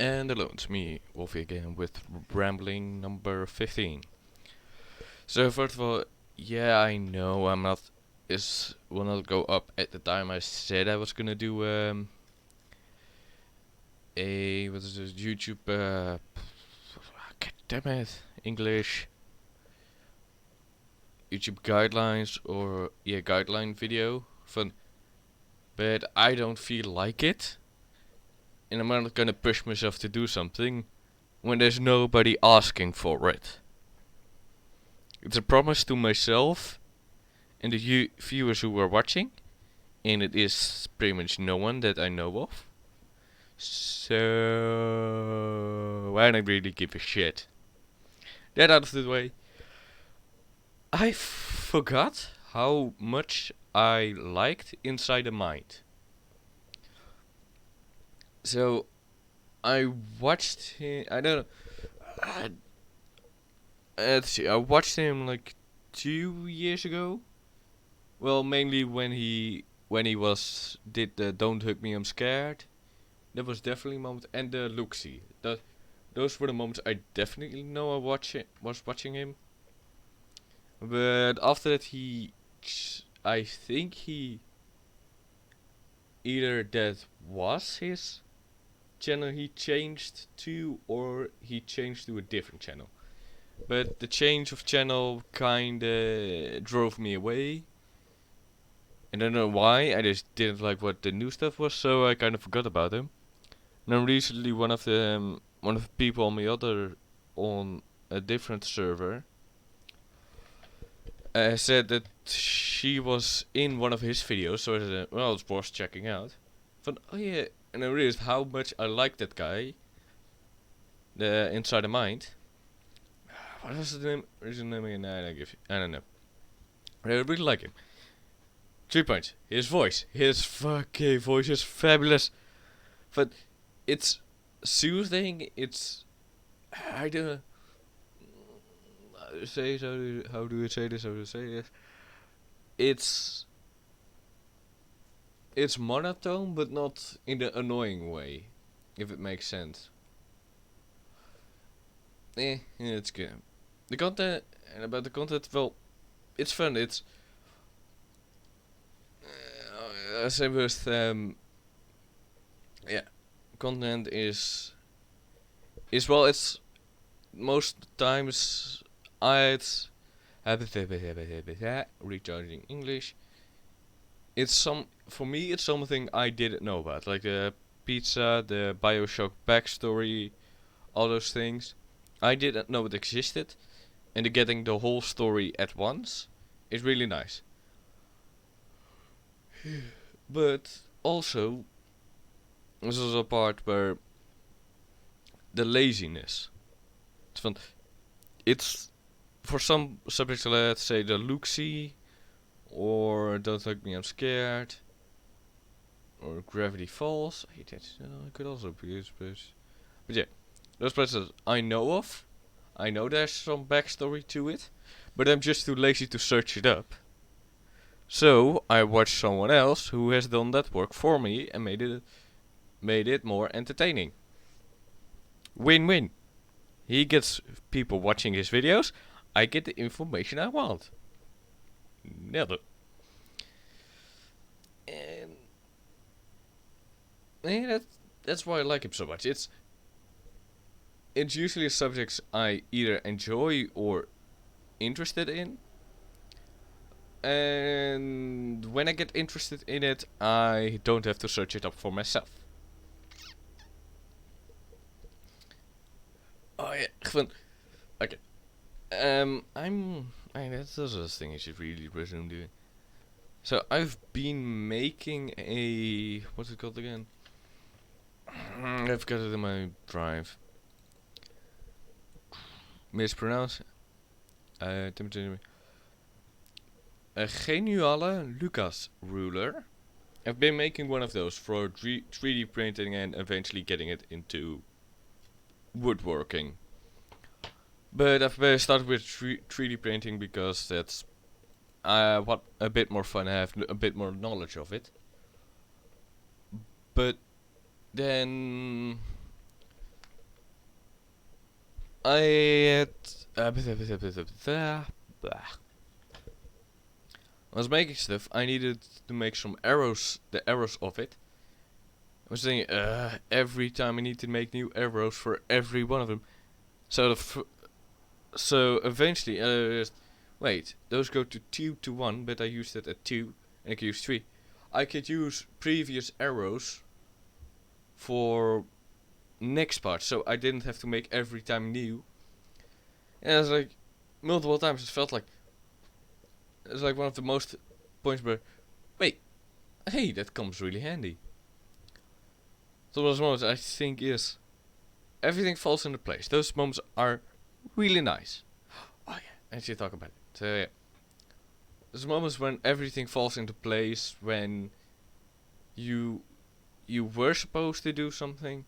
And hello, it's me, Wolfie again with rambling number 15. So first of all, yeah, I know I'm not is will not go up at the time I said I was gonna do a what is this YouTube God damn it, English YouTube guidelines or yeah guideline video fun, but I don't feel like it, and I'm not gonna push myself to do something when there's nobody asking for it. It's a promise to myself and the viewers who are watching, and it is pretty much no one that I know of. So I don't really give a shit. That out of the way, I forgot how much I liked Inside the Mind. So I watched him. I don't know. Uh, let's see. I watched him like 2 years ago. Well, mainly when he was did the "Don't Hug Me, I'm Scared." That was definitely a moment, and the Luxie. Those were the moments I definitely know I was watching him. But after that, I think he either that was his channel he changed to, or he changed to a different channel. But the change of channel kinda drove me away. I don't know why. I just didn't like what the new stuff was, so I kind of forgot about him. Now recently, one of the people on a different server said that she was in one of his videos, so I said, well, it's worth checking out. But oh yeah, and I realized how much I liked that guy, the Inside the Mind. What was his name? What is his name again? I don't know. I really like him. 3 points. His voice. His fucking voice is fabulous. But it's soothing. It's I don't know. Say so. How do you say this? How do you say this? It's it's monotone, but not in the annoying way, if it makes sense. Yeah, it's good. The content and about the content, well, it's fun. It's same with yeah, content is well. It's most times it's recharging English. It's some for me. It's something I didn't know about, like the pizza, the Bioshock backstory, all those things. I didn't know it existed, and getting the whole story at once is really nice. But also, this is a part where the laziness. It's fun. It's for some subjects, let's say the Luxie, or Don't Hug Me, I'm Scared, or Gravity Falls. Hey, that could also be used, but yeah, those places I know of. I know there's some backstory to it, but I'm just too lazy to search it up. So I watched someone else who has done that work for me and made it more entertaining. Win-win. He gets people watching his videos. I get the information I want. Nailed it. And yeah, that's why I like him so much. It's usually subjects I either enjoy or interested in. And when I get interested in it, I don't have to search it up for myself. Oh yeah, gewoon. Okay. That's also a thing I should really resume doing. So I've been making a what's it called again? I've got it in my drive. Mispronounce. A geniale Lucas ruler. I've been making one of those for 3D printing and eventually getting it into woodworking. But I've started with 3D printing because that's what a bit more fun. I have a bit more knowledge of it. But then I had I was making stuff. I needed to make some arrows, the arrows of it. I was thinking, every time I need to make new arrows for every one of them. So eventually, wait, those go to 2 to 1, but I used it at 2, and I could use 3. I could use previous arrows for next part, so I didn't have to make every time new. And it's like, multiple times it felt like, it's like one of the most points where, wait, hey, that comes really handy. So those moments I think is, everything falls into place. Those moments are really nice. Oh yeah, I should talk about it. So yeah, there's moments when everything falls into place, when you were supposed to do something.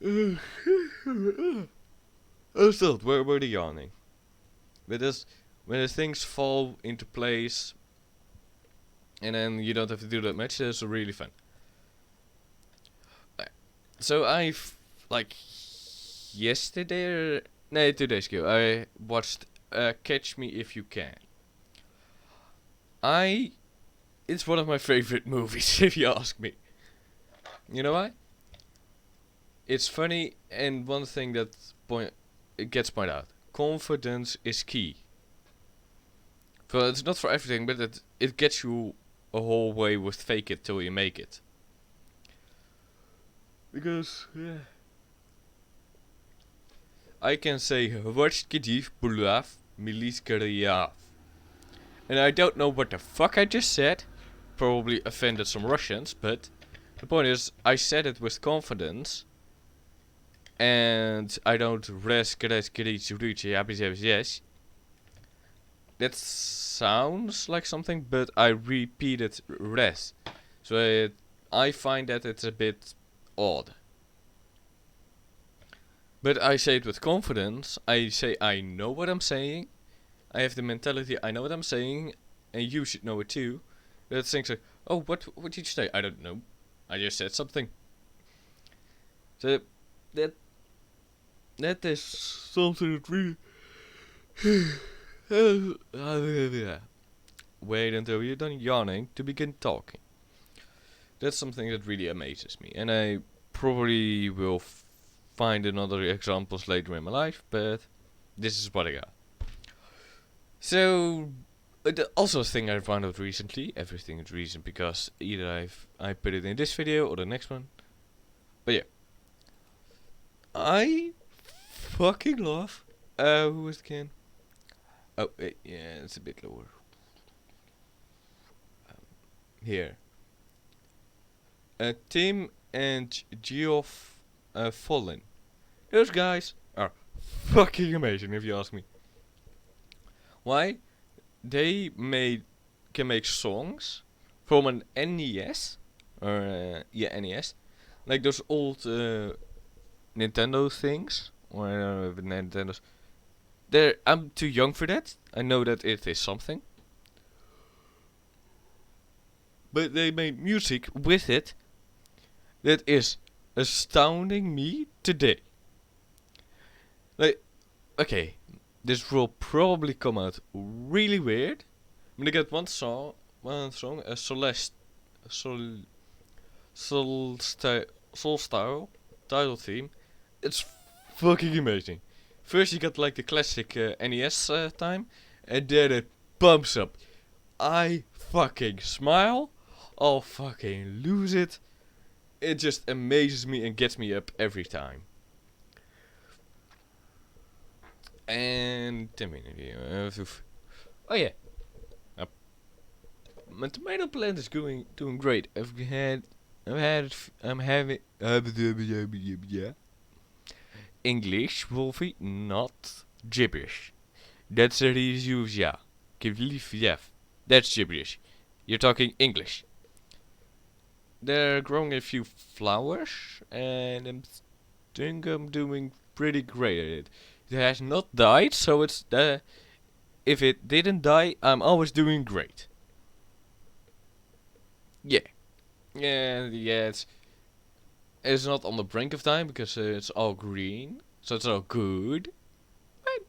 Oh, still, we're the yawning. But when the things fall into place, and then you don't have to do that much, that's really fun. So I've, like, yesterday, or, no, 2 days ago, I watched Catch Me If You Can. It's one of my favorite movies, if you ask me. You know why? It's funny, and one thing that it gets pointed out: confidence is key. Well, it's not for everything, but it gets you a whole way with fake it till you make it. Because yeah, I can say Hrvatski Bulav Miliskariav. And I don't know what the fuck I just said. Probably offended some Russians, but the point is, I said it with confidence. And I don't yes. That sounds like something, but I repeated res. So I find that it's a bit odd. But I say it with confidence. I say I know what I'm saying. I have the mentality I know what I'm saying, and you should know it too. That things like, oh, what did you say? I don't know. I just said something. So that is something that really. Wait until you're done yawning to begin talking. That's something that really amazes me, and I probably will find another examples later in my life, but this is what I got. So, also a thing I found out recently. Everything is recent because either I put it in this video or the next one. But yeah, I fucking love. Who is it again? Oh, yeah, it's a bit lower. Here. Tim and Geoff Fallen. Those guys are fucking amazing, if you ask me. Why? They can make songs from an NES, or NES, like those old Nintendo things, or Nintendos. I'm too young for that. I know that it is something, but they made music with it that is astounding me today. Like, okay, this will probably come out really weird. I'm gonna get one song, a Soul Style title theme. It's fucking amazing. First you got like the classic NES time, and then it bumps up. I fucking smile. I'll fucking lose it. It just amazes me and gets me up every time. And oh yeah, my tomato plant is doing great. I'm having English, Wolfie, not gibberish. That's a reuse, yeah. That's gibberish. You're talking English. They're growing a few flowers, and I think I'm doing pretty great at it. It has not died, so it's if it didn't die, I'm always doing great. Yeah, it's not on the brink of dying because it's all green. so it's all good. But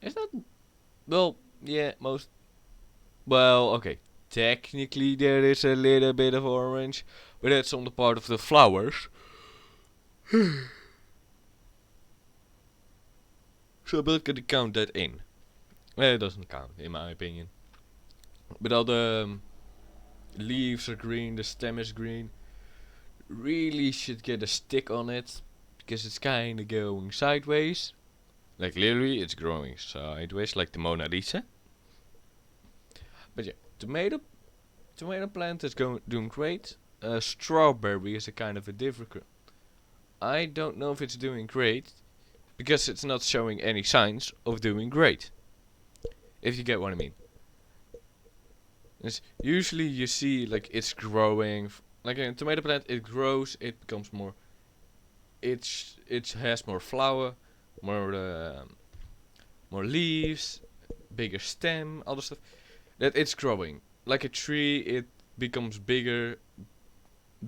it's not. Well, yeah, most. Well, okay. Technically, there is a little bit of orange, but that's on the part of the flowers. So I'm not gonna count that in. It doesn't count, in my opinion. But all the leaves are green, the stem is green. Really should get a stick on it, because it's kinda going sideways. Like literally, it's growing sideways, like the Mona Lisa. But yeah, tomato plant is doing great. Strawberry is a kind of a difficult. I don't know if it's doing great, because it's not showing any signs of doing great. If you get what I mean. It's usually you see like it's growing, like in a tomato plant, it grows, it becomes more. It has more flower, more more leaves, bigger stem, all the stuff. That it's growing like a tree. It becomes bigger,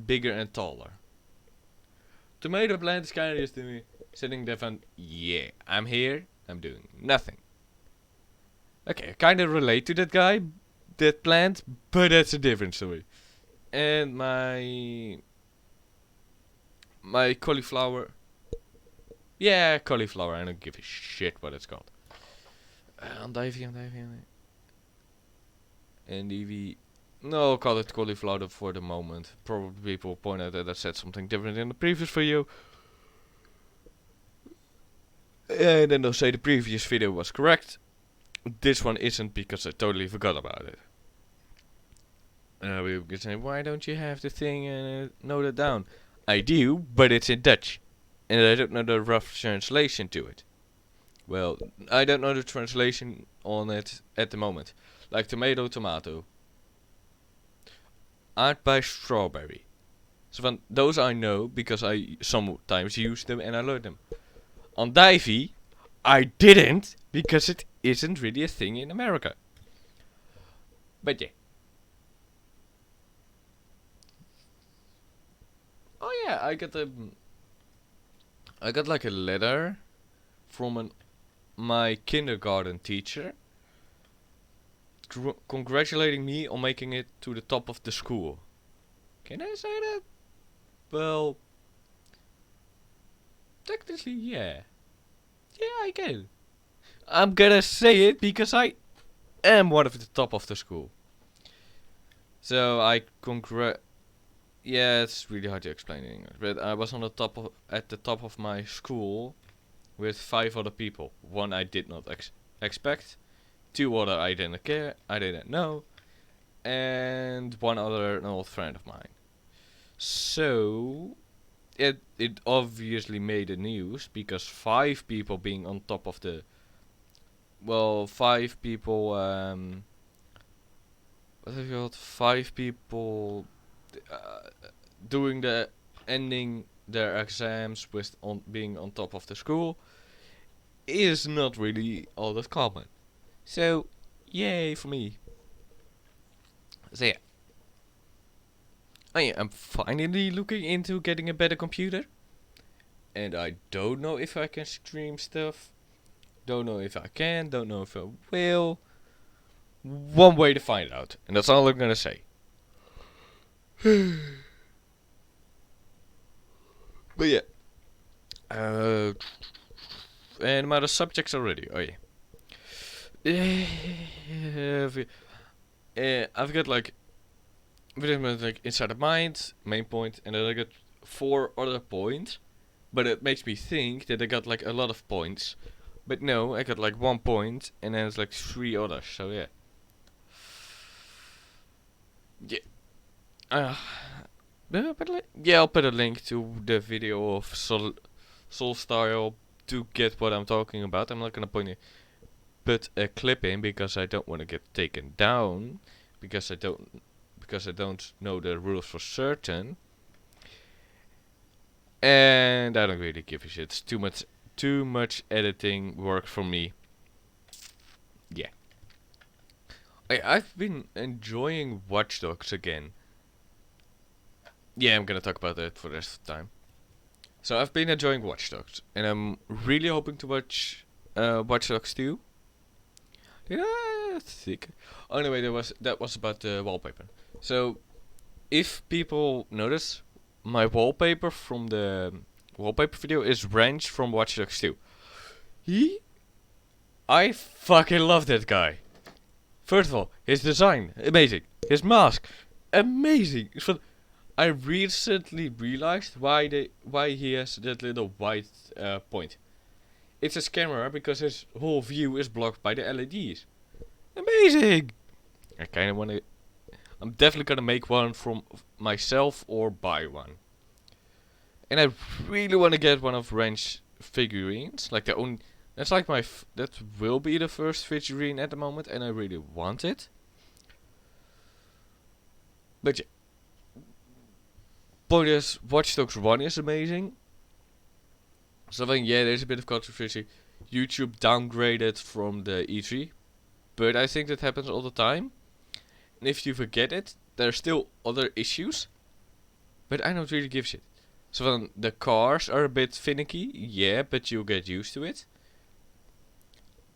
bigger and taller. Tomato plant is kind of just doing, sitting there and yeah, I'm here, I'm doing nothing. Okay, I kind of relate to that guy, that plant, but that's a different story. And my cauliflower, yeah, cauliflower. I don't give a shit what it's called. Andivie. Andivie. No, I'll call it cauliflower for the moment. Probably people point out that I said something different in the previous video. And then they'll say the previous video was correct. This one isn't because I totally forgot about it. We could say, why don't you have the thing and note it down? I do, but it's in Dutch. And I don't know the rough translation to it. Well, I don't know the translation on it at the moment. Like tomato. Aardbei, strawberry. So van, those I know because I sometimes use them and I learn them. Andivie, I didn't because it isn't really a thing in America. But yeah. Oh yeah, I got like a letter from my kindergarten teacher congratulating me on making it to the top of the school. Can I say that? Well, technically, yeah. Yeah, I can. I'm gonna say it because I am one of the top of the school. So I Yeah, it's really hard to explain in English, but I was on the at the top of my school with 5 other people. One I did not expect, 2 other I didn't care, I didn't know, and 1 other an old friend of mine. So it obviously made the news because 5 people being on top of the 5 people what have you called? 5 people uh, doing the ending their exams with being on top of the school is not really all that common. So, yay for me. So yeah. I'm finally looking into getting a better computer. And I don't know if I can stream stuff. Don't know if I can. Don't know if I will. One way to find out. And that's all I'm gonna say. But yeah. And my other subjects already. Oh yeah. I've got like inside the mind, main point, and then I got 4 other points. But it makes me think that I got like a lot of points. But no, I got like 1 point, and then it's like 3 others. So yeah. Yeah. Yeah, I'll put a link to the video of Soul Style to get what I'm talking about. I'm not gonna put a clip in because I don't want to get taken down because I don't know the rules for certain, and I don't really give a shit. It's too much editing work for me. Yeah. I've been enjoying Watch Dogs again. Yeah, I'm gonna talk about that for the rest of the time. So I've been enjoying Watch Dogs, and I'm really hoping to watch Watch Dogs 2. Yeah, thick. Anyway, that was about the wallpaper. So if people notice, my wallpaper from the wallpaper video is Wrench from Watch Dogs 2. I fucking love that guy. First of all, his design, amazing. His mask, amazing. I recently realized why he has that little white point. It's his camera because his whole view is blocked by the LEDs. Amazing. I kind of want to. I'm definitely gonna make one from myself or buy one. And I really want to get one of Wrench figurines. Like the only. That's like that will be the first figurine at the moment, and I really want it. But yeah. Point is, Watch Dogs 1 is amazing. So then, yeah, there's a bit of controversy. YouTube downgraded from the E3. But I think that happens all the time. And if you forget it, there are still other issues. But I don't really give a shit. So then, the cars are a bit finicky. Yeah, but you'll get used to it.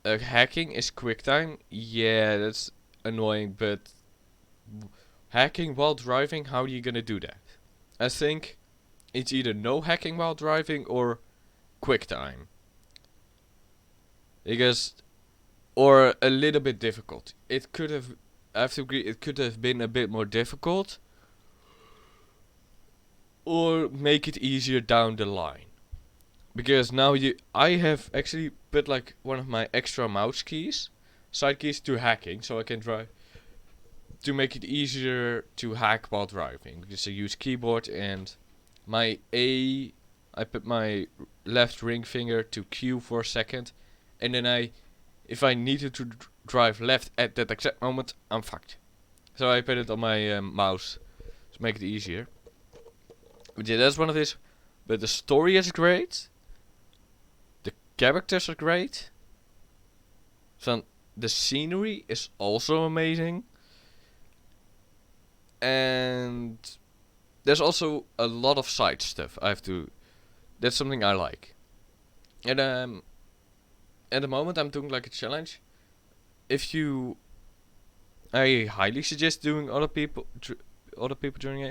Hacking is QuickTime. Yeah, that's annoying, but hacking while driving, how are you gonna do that? I think it's either no hacking while driving or QuickTime. Because, or a little bit difficult. It could have, I have to agree, it could have been a bit more difficult. Or make it easier down the line. Because now I have actually put like one of my extra mouse keys, side keys to hacking, so I can drive. To make it easier to hack while driving, because I use keyboard and my I put my left ring finger to Q for a second, and then if I needed to drive left at that exact moment, I'm fucked. So I put it on my mouse to make it easier. But yeah, that's one of these. But the story is great. The characters are great. So the scenery is also amazing. And there's also a lot of side stuff that's something I like. And at the moment I'm doing like a challenge. I highly suggest doing other people joining in.